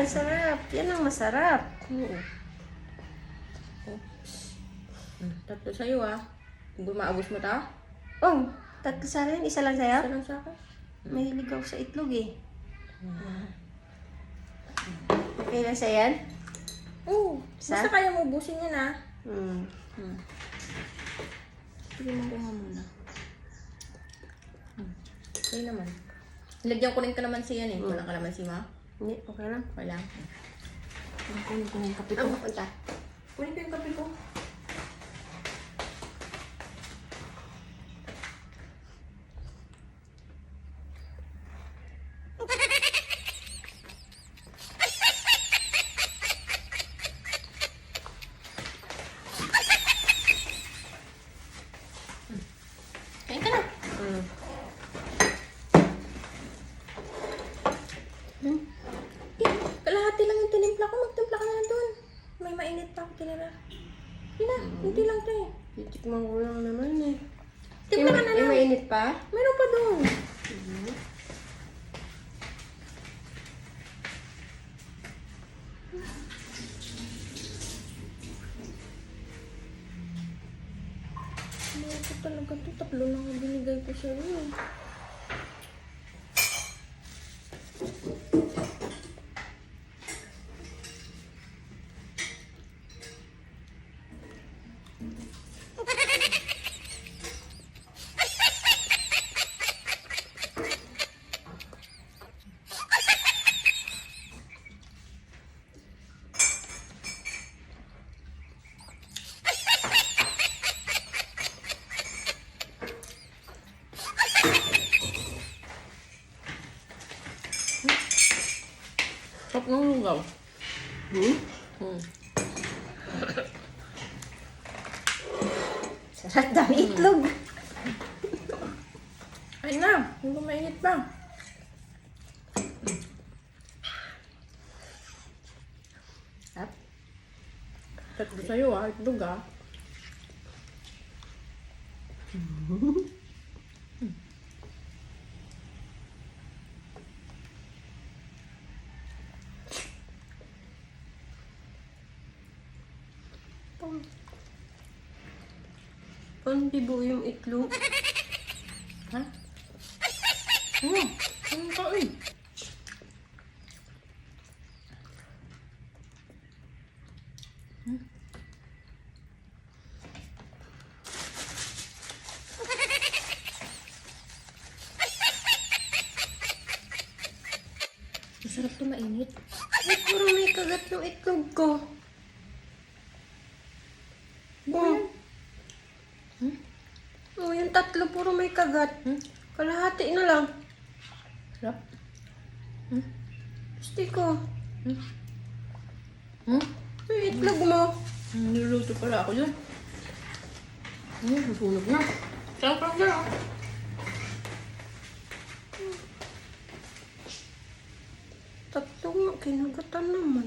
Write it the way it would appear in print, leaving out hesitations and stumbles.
masarap. Yan ang masarap. Oo. Oops. Tatlo sa'yo ah. Kung maabos mo ta? Oh, tatlo sa akin. Isa lang sa'yo? Isa lang sa akin. Mahilig ako sa itlog eh. Okay lang sa yan? Oo. Isa? Basta kaya mo ubusin yan ah. Hmm. Sige mo ko nga muna. Okay naman. Lagyan ko rin ka naman siya yan eh. Walang kalamansi ma. Hindi, okay lang. Wala. Kunin ko yung kape ko. Ang punta. Kunin ko yung kape ko. Kain ka na. Kalahati lang yung tinimpla ko. Magtimpla ka na doon. May mainit pa ako tinira. Hindi na. Hindi lang to eh. Titikman ko lang naman eh. Timpla ka na lang. Mainit pa? Meron pa doon. Ano ko talaga to? Tatlo lang ang binigay ko sa iyo. Sarap ng lugaw. Sarap dami itlog. Ay na, hindi ko mainit pa. Sarap. Tatlo sa'yo ah, itlog ah. Paano bibo yung itlog? Ha? Ano ka eh? Masarap to mainit. Ay, puro may kagat yung itlog ko. Oh, yung tatlo puro may kagat. Kalahati na lang. Sarap. Gusto ko. Yung itlog mo. Niluluto pala ako dyan. Susunog na. Sarap lang dyan ah. Tatlo nga, kinagatan naman.